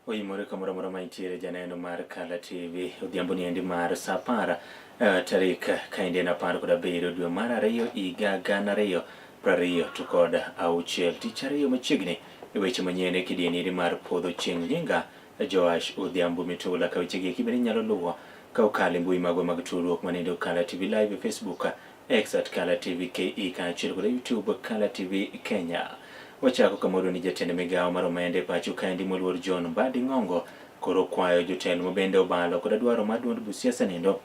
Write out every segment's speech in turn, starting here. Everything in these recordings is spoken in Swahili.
Oimore kamoro maitiere janeno mar Kala TV odhiambo ni endi mar saa 10 tarik kaende na 17 dwe mar 2 higa 2020 to kod auchiel tich ariyo machiegni e weche manyien e kidieniri mar podho chieng' nyinga Joash Odhiambo Mitula ka wechegi kibeni nyalo luwo ka okale mbui magwa mag tudruok manendo Kala TV Live Facebook X @Kala TV KE kaachiel kod YouTube Kala TV Kenya. Wachako kamoro ni jatend migawo mar omenda e pacho kaendi moluor John Mbadi Ng'ongo koro kwayo jotelo mabende obalo kod dwaro mar duond busia senendo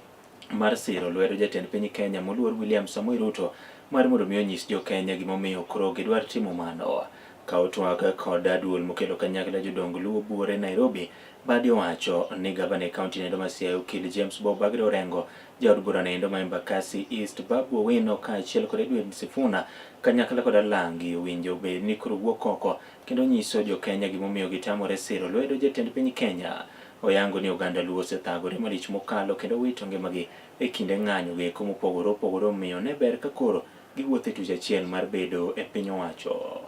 mar siro lwedo jatend piny Kenya moluor William Samoei Ruto mar mondo mi onyis jo Kenya gimomiyo koro gidwar timo mano. Ka otwag kod duol mokelo kanyakla jodong Luo Buore Nairobi, Mbadi owacho ni gavana e kaunti nendo ma Siaya okil James Bagre Orengo, jaod bura nendo ma Embakasi East Babu Owino kaachiel kod Edwin Sifuna kanyakla kod Alangi owinjo bed ni koro wuok oko kendo nyiso jo Kenya gimomiyo gitamore siro lwedo jatend piny Kenya. Oyango ni oganda Luo osethagore malich mokalo kendo wito ngimagi e kinde ng'anyo geko mopogore opogore omiyo ne ber ka koro giwuotho e tich achiel mar bedo e piny owacho.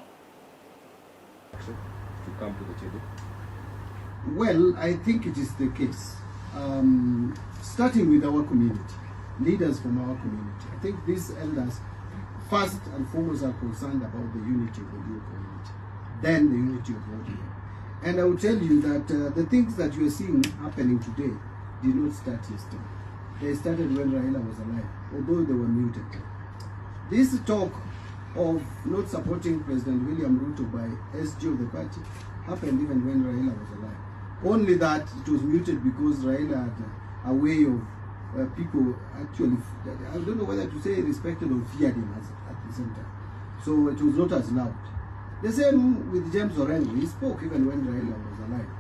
To come to the table? Well, I think it is the case. Starting with our community, leaders from our community. I think these elders, first and foremost, are concerned about the unity of the Luo community, then the unity of ODM. And I will tell you that the things that you are seeing happening today did not start yesterday. They started when Raila was alive, although they were muted. This talk of not supporting President William Ruto by SG of the party happened even when Raila was alive. Only that it was muted because Raila had a way of people actually, I don't know whether to say respected or feared him at the same time. So it was not as loud. The same with James Orengo. He spoke even when Raila was alive,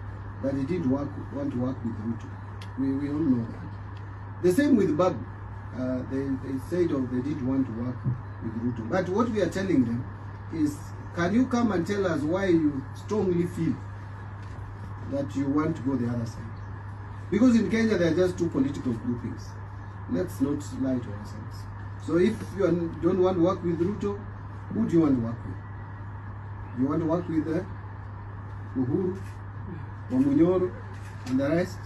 that he didn't want to work with Ruto. We all know that. The same with Babu. They said they didn't want to work with Ruto. But what we are telling them is, can you come and tell us why you strongly feel that you want to go the other side? Because in Kenya there are just two political groupings. Let's not lie to ourselves. So if you don't want to work with Ruto, who do you want to work with? You want to work with Uhuru, Wamunyoro, and the rest?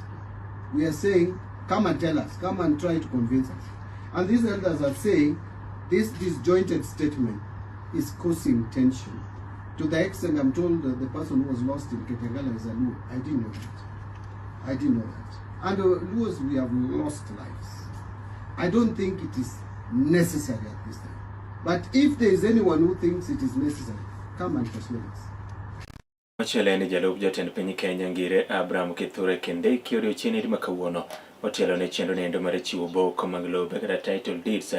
We are saying, come and tell us, come and try to convince us. And these elders are saying, this disjointed statement is causing tension. To the extent I'm told that the person who was lost in Ketengala is a Luo. I didn't know that. I didn't know that. And Luos, we have lost lives. I don't think it is necessary at this time. But if there is anyone who thinks it is necessary, come and persuade us. Macheleni jalup jatend piny Kenya ngire Abraham Kithure Kindiki odiochieng' iri makawuono otelo ne chenro nendo mar chiwo boko mag lope kata title deeds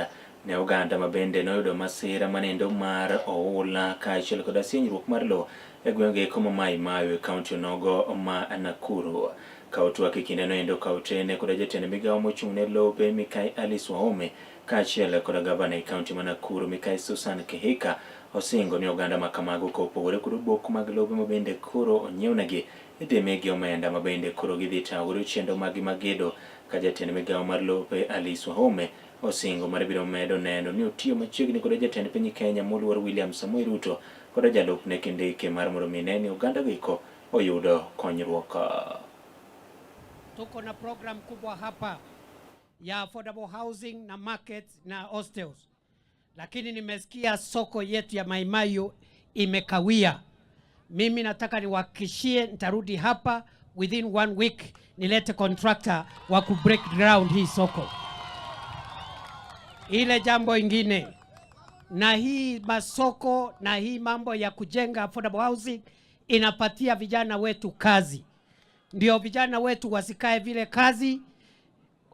ne oganda mabende noyudo masira manendo mar oula kaachiel kod asienyruok mar lo e gwenge komo Mai Mahiu e kaunti nogo ma Nakuru. Ka otwak e kinde noendo ka otene kod jatend migawo mochung' ne lope Mikai Alice Wahome kaachiel kod gavana e kaunti ma Nakuru Mikai Susan Kihika osingo ni oganda makamago kopogore kod boko mag lope mabende koro onyiewnegi idhimigi omenda mabende koro gidhi tawore chendo magi magedo ka jatend migawo mar lope Alice Wahome osingo mar biro medo neno ni otiyo machiegni kod jatend piny Kenya moluor William Samoei Ruto kod jalupne Kindiki mar mondo mi ne ni oganda giko oyudo konyruok. Tuko na program kubwa hapa ya affordable housing na markets na hostels. Lakini nimesikia soko yetu ya Mai Mahiu imekawia. Mimi nataka niwahakikishie nitarudi hapa within 1 week nilete contractor wa ku break ground hii soko. Ile jambo ingine na hii masoko na hii mambo ya kujenga affordable housing inapatia vijana wetu kazi. Ndio vijana wetu wasikae vile kazi.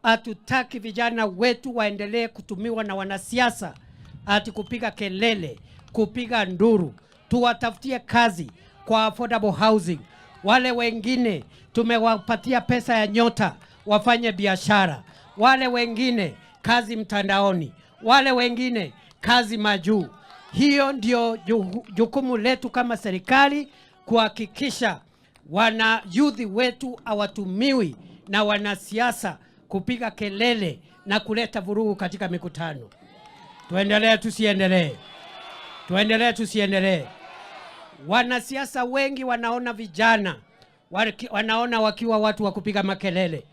Hatutaki vijana wetu waendelee kutumiwa na wanasiasa ati kupiga kelele, kupiga nduru. Tuwatafutie kazi kwa affordable housing. Wale wengine tumewapatia pesa ya nyota wafanye biashara. Wale wengine kazi mtandaoni. Wale wengine kazi majuu. Hiyo ndio jukumu letu kama serikali kuhakikisha wana youth wetu hawatumiwi na wanasiasa kupiga kelele na kuleta vurugu katika mikutano. Tuendelee tusiendelee. Tuendelee tusiendelee. Wanasiasa wengi wanaona vijana wanaona wakiwa watu wa kupiga makelele.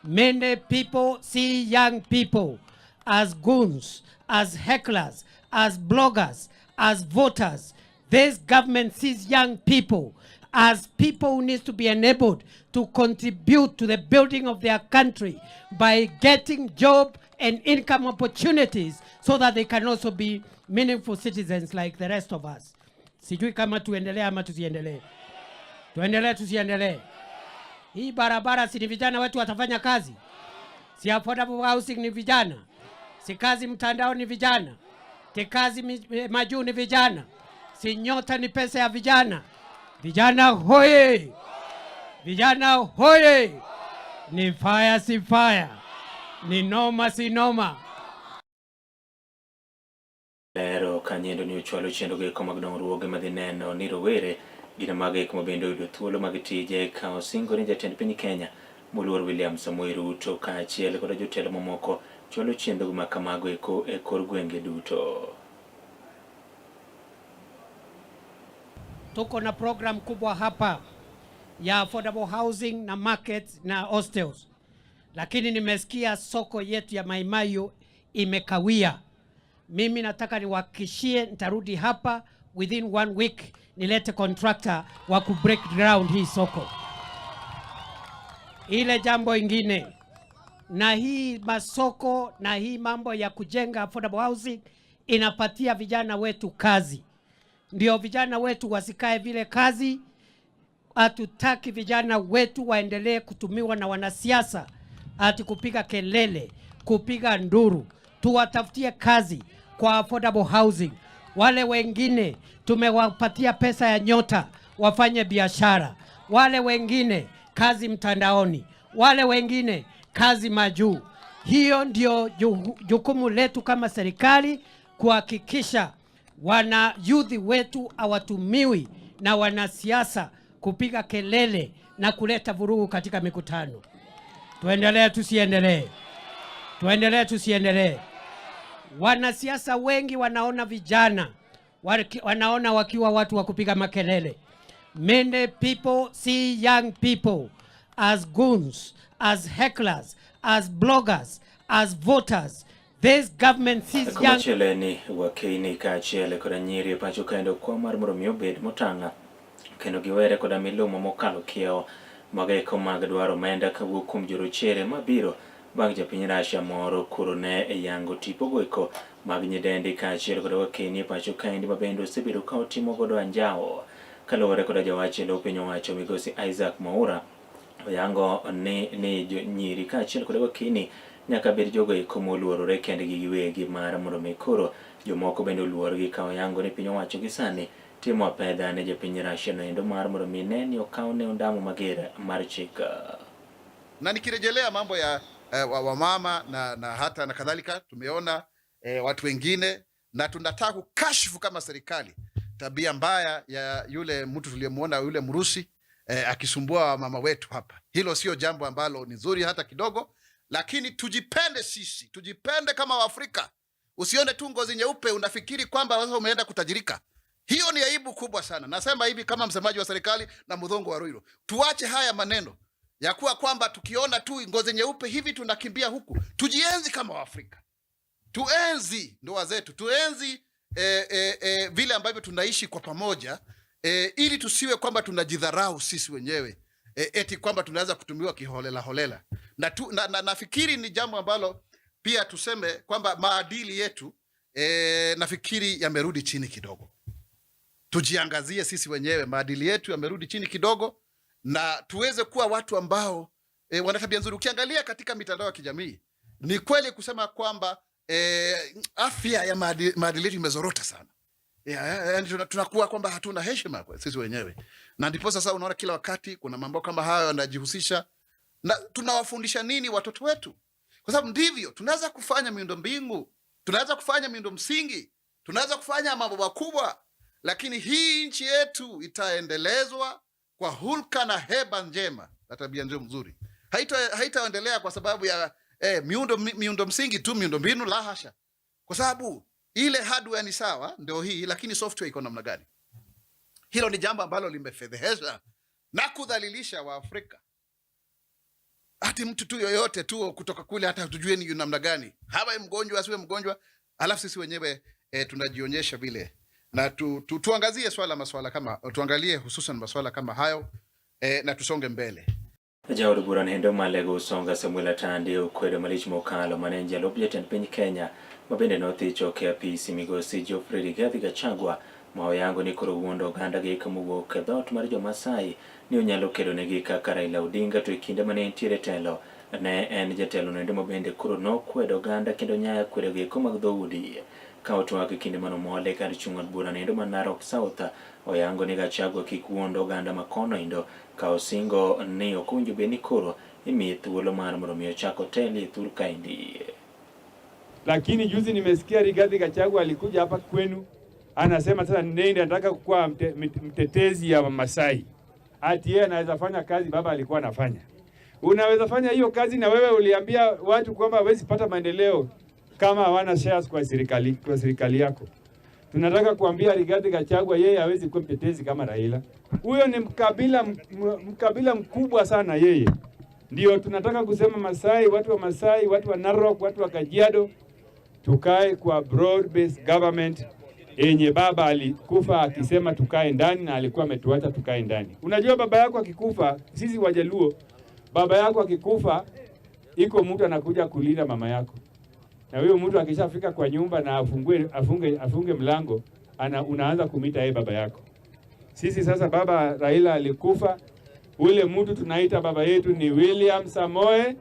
Many people see young people as goons, as hecklers, as bloggers, as voters. This government sees young people as people who need to be enabled to contribute to the building of their country by getting job and income opportunities so that they can also be meaningful citizens like the rest of us. Sijui kama tuendelee ama tusiendelee. Tuendelee tusiendelee. Hii barabara si vijana wetu watafanya kazi? Si affordable housing ni vijana? Si kazi mtandao ni vijana? Si kazi majuu ni vijana? Si nyota ni pesa ya vijana? Vijana hoye! Vijana hoye! Ni fire si fire. Ni noma si noma. Lero kanyendo ni uchwalo chendo ge koma gdon ruoge madineno ni rowere gina mage kuma bendo yudo thuolo mag tije kao singo ni jatend piny Kenya Moluor William Samoei Ruto ka achiel kod jotelo mamoko chwalo chendo ma kamago e kor gwenge duto. Tuko na program kubwa hapa ya affordable housing na markets na hostels. Lakini nimesikia soko yetu ya Mai Mahiu imekawia. Mimi nataka niwahakikishie nitarudi hapa within 1 week nilete contractor wa ku break ground hii soko. Ile jambo ingine, na hii masoko na hii mambo ya kujenga affordable housing inapatia vijana wetu kazi. Ndio vijana wetu wasikae vile kazi. Hatutaki vijana wetu waendelee kutumiwa na wanasiasa ati kupiga kelele, kupiga nduru. Tuwatafutie kazi kwa affordable housing. Wale wengine tumewapatia pesa ya nyota wafanye biashara. Wale wengine kazi mtandaoni. Wale wengine kazi majuu. Hiyo ndio jukumu letu kama serikali, kuhakikisha wana youth wetu hawatumiwi na wanasiasa kupiga kelele na kuleta vurugu katika mikutano. Tuendelee tusiendelee. Tuendelee tusiendelee. Wanasiasa wengi wanaona vijana, wanaona wakiwa watu wa kupiga makelele. Many people see young people as goons, as hecklers, as bloggers, as voters. This government sees young... Kumacheleni wakini ka achiel koda nyiri pacho kendo kwa mar mondo mi obed motang'a kendo giwere koda milumo mokalo kiewo mageko mag dwaro omenda kawuok kuom jorochere mabiro bang' japiny Russia moro kuro ne yango tipo goeko mag nyidendi ka achiel koda wakini pacho kaendi mabende osebedo ka otimo godo anjao kaluwore koda jawach e lo piny owacho migosi Isaac Mwaura oyango ni nyiri ka achiel koda wakini nyaka bed jogo eko moluorore kendgi giwegi mar mondo mi koro jomoko bende oluorgi ka oyango ni piny owacho gi sani timo apedha ne jopiny Russia noendo mar mondo mi ne ni okawne ondamo mager mar chika. Na nikirejelea mambo ya wamama na hata na kadhalika, tumeona watu wengine, na tunataka kukashifu kama serikali tabia mbaya ya yule mtu tuliyemuona, yule Mrusi akisumbua mama wetu hapa. Hilo sio jambo ambalo ni nzuri hata kidogo. Lakini tujipende sisi, tujipende kama Waafrika. Usione tu ngozi nyeupe unafikiri kwamba sasa umeenda kutajirika. Hiyo ni aibu kubwa sana. Nasema hivi kama msemaji wa serikali na Muthongo wa Ruiru. Tuache haya maneno ya kuwa kwamba tukiona tu ngozi nyeupe hivi tunakimbia huku. Tujienzi kama Waafrika. Tuenzi ndoa zetu, tuenzi vile ambavyo tunaishi kwa pamoja, ili tusiwe kwamba tunajidharau sisi wenyewe. Eti kwamba tunaweza kutumiwa kiholela holela. Na nafikiri ni jambo ambalo pia tuseme kwamba maadili yetu nafikiri yamerudi chini kidogo. Tujiangazie sisi wenyewe, maadili yetu yamerudi chini kidogo, na tuweze kuwa watu ambao wana tabia nzuri. Ukiangalia katika mitandao ya kijamii, ni kweli kusema kwamba afya ya maadili yetu imezorota sana. Tunakuwa kwamba hatuna heshima kwa sisi wenyewe. Na ndipo sasa unaona kila wakati kuna mambo kama hayo yanajihusisha. Na tunawafundisha nini watoto wetu? Kwa sababu ndivyo tunaweza kufanya miundo mbingu, tunaweza kufanya miundo msingi, tunaweza kufanya mambo makubwa, lakini hii nchi yetu itaendelezwa kwa hulka na heba njema na tabia njema nzuri. Haitaendelea kwa sababu ya miundo msingi tu, miundo mbinu, la hasha. Kwa sababu ile hardware ni sawa, ndio hii, lakini software iko namna gani? Hilo ni jambo ambalo limefedhehesha na kudhalilisha Waafrika. Hati mtu tu yoyote tu kutoka kule, hata tujue ni namna gani, hawa mgonjwa asiwe mgonjwa, alafu sisi wenyewe tunajionyesha vile. Na tuangazie tuangalie hususan masuala kama hayo na tusonge mbele. Jaod buran hendo malego songa Samuel Atandi ukwede malich mokalo manenja lobjeten piny Kenya mabende nothicho ke apisi migosi Geoffrey Rigathi Gachagua maoyango ni koro wuondo oganda gi kamowuok e dhot mar Jo-Masai ni onyalo kelonegi kaka Raila Odinga to e kinde mane entiere telo ne en jatelo nende mabende koro nokwedo oganda kendo nyaya kwedo gi mag dhoudi ka otwak e kinde mano mole kar chung od bura nendo ma Narok South oyango ni Gachagua kik wuondo oganda makono indo ka osingo ni okunjo beni koro imi thuolo mar mondo mi ochako teli thur kaindi. Lakini juzi nimesikia Rigathi Gachagua alikuja hapa kwenu anasema sasa nende anataka kuwa mtetezi ya Masai. Ati yeye anaweza fanya kazi baba alikuwa anafanya. Unaweza fanya hiyo kazi na wewe uliambia watu kwamba hawezi pata maendeleo kama hawana shares kwa serikali yako. Tunataka kuambia Rigathi Gachagua yeye hawezi kuwa mtetezi kama Raila. Huyo ni mkabila mkubwa sana yeye. Ndio tunataka kusema Masai, watu wa Masai, watu wa Narok, watu wa Kajiado tukae kwa broad based government yenye baba alikufa akisema tukae ndani na alikuwa ametuacha tukae ndani. Unajua baba yako akikufa, sisi Wajaluo, baba yako akikufa iko mtu anakuja kulinda mama yako. Na huyo mtu akishafika kwa nyumba na afunge mlango, unaanza kumita yeye baba yako. Sisi sasa baba Raila alikufa, ule mtu tunaita baba yetu ni William Samoei.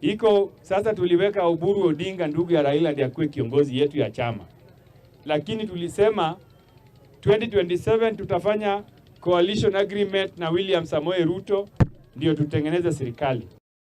Iko sasa tuliweka Oburu Odinga ndugu ya Raila ndiye akuwe kiongozi yetu ya chama. Lakini tulisema 2027 tutafanya coalition agreement na William Samoei Ruto ndio tutengeneze serikali.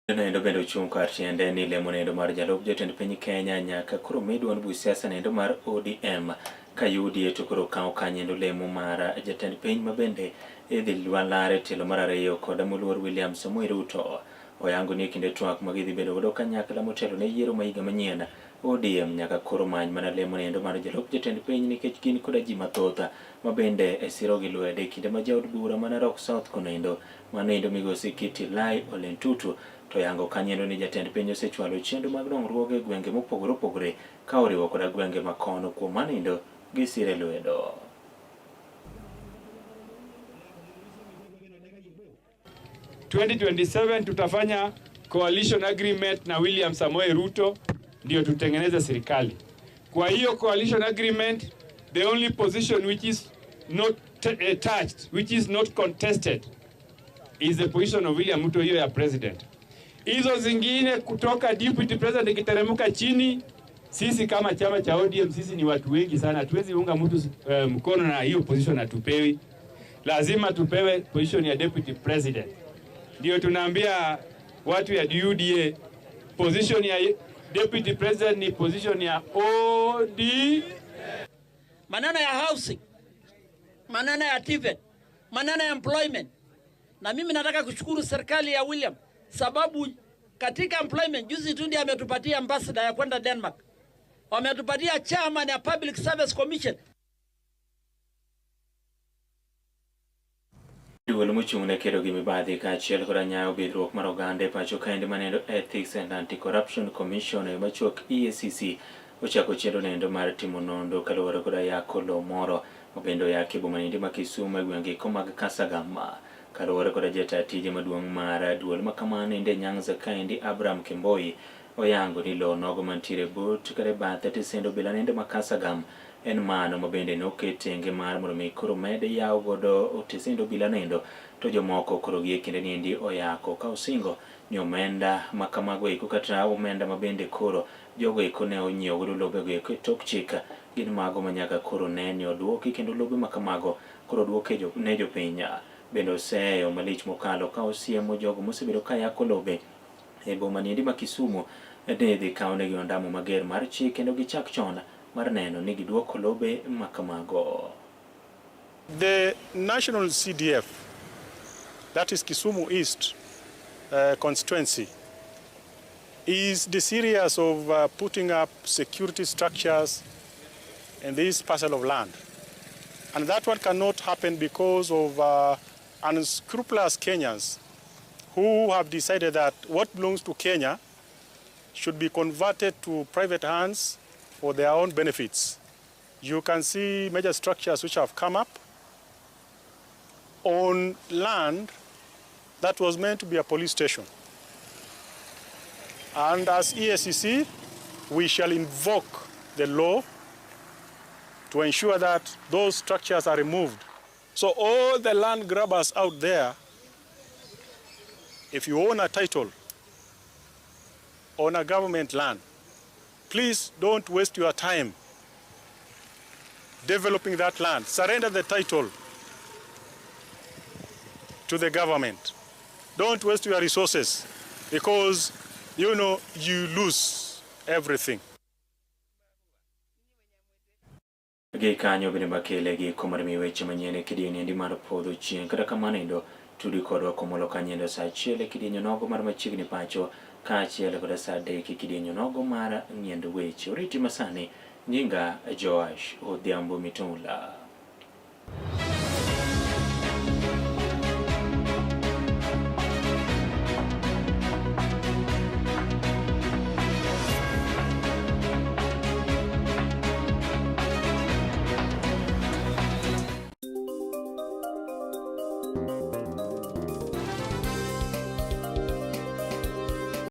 Nendo bendo chung kar tiende ni lemo nendo mar jalop jotend piny Kenya nyaka koro midwan bu siasa nendo mar ODM ka UDA to koro kawo kanyendo lemo mar jatend piny mabende idhi lwalare telo mar ariyo kod moluor William Samoei Ruto oyango ni kinde twak magidhi bedo godo kanyakla motelo ne yiero ma higa manyien. ODM nyaka koro many mana lemo nendo mar jalop jatend piny nikech gin koda ji mathoth mabende esiro gi lwede kinde ma jaod bura ma Narok South konendo manendo migosi Kitilai Ole Ntutu to yango kanyendo ni jatend piny osechwalo chenro mag dongruok e gwenge mopogore opogore ka oriwo koda gwenge makono kuom manindo gi sire lwedo. Tutafanya coalition agreement na William Samoei Ruto ndio tutengeneze serikali. Kwa hiyo coalition agreement, the only position which is not touched, which is not contested, is the position of William Ruto hiyo ya president. Hizo zingine kutoka deputy president ikiteremuka chini, sisi kama chama cha ODM sisi ni watu wengi sana, hatuwezi unga mtu mkono na hiyo position atupewi. Lazima tupewe position ya deputy president. Ndio tunaambia watu ya UDA position ya deputy president ni position ya OD. Maneno ya housing, maneno ya TVET, maneno ya employment. Na mimi nataka kushukuru serikali ya William sababu katika employment juzi tu ndiye ametupatia ambassador ya kwenda Denmark. Wametupatia chairman ya Public Service Commission. Duol mochung'ne kedo gi mibadhi kaachiel koda nyayo bidhruok mar oganda e pacho kaendi manendo Ethics and Anti-Corruption Commission e machuok EACC ochako chenro nendo mar timo nonro kaluwore koda yako lo moro mabende oyaki boma nindi ma Kisumu e gwenge mag Kasagama. Kaluwore koda jata tije maduong' mar duol makamano inde Nyanza kaendi Abraham Kemboi oyango ni lo nogo mantiere but kare bathe tisendo bila nende ma Kasagam en mano mabende noketenge mar mondo mi koro mede yaw godo tisendo bila nendo to jomoko koro gi kinde niendi oyako ka osingo ni omenda makamago iko kata omenda mabende koro jogo iko ne onyiewo godo lobe go iko tok chika gin mago manyaka koro ne ni oduoki kendo lobe makamago koro duoke ne jopiny bende oseyo malich mokalo ka osiemo jogo mosebedo ka yako lobe e boma niendi ma Kisumu ne dhi kawo negi ondamo mager mar chik kendo gichak chon mar neno ni giduoko lobe makamago. The National CDF, that is Kisumu East constituency, is the series of putting up security structures in this parcel of land. And that one cannot happen because of unscrupulous Kenyans who have decided that what belongs to Kenya should be converted to private hands for their own benefits. You can see major structures which have come up on land that was meant to be a police station. And as EACC, we shall invoke the law to ensure that those structures are removed. So all the land grabbers out there, if you own a title on a government land, please don't waste your time developing that land. Surrender the title to the government. Don't waste your resources because, you know, you lose everything. Gi kanyo bende makele gi komarmi weche manyene kidieni ndi mar podho chieng' kata kamano endo tudi kodwa komolo kanyendo saa achiel kidienyo nogo mar machiegni pacho ka achiel kod saa adek kidienyo nogo mar ng'endo weche oriti masani nyinga Joash Odhiambo Mitula.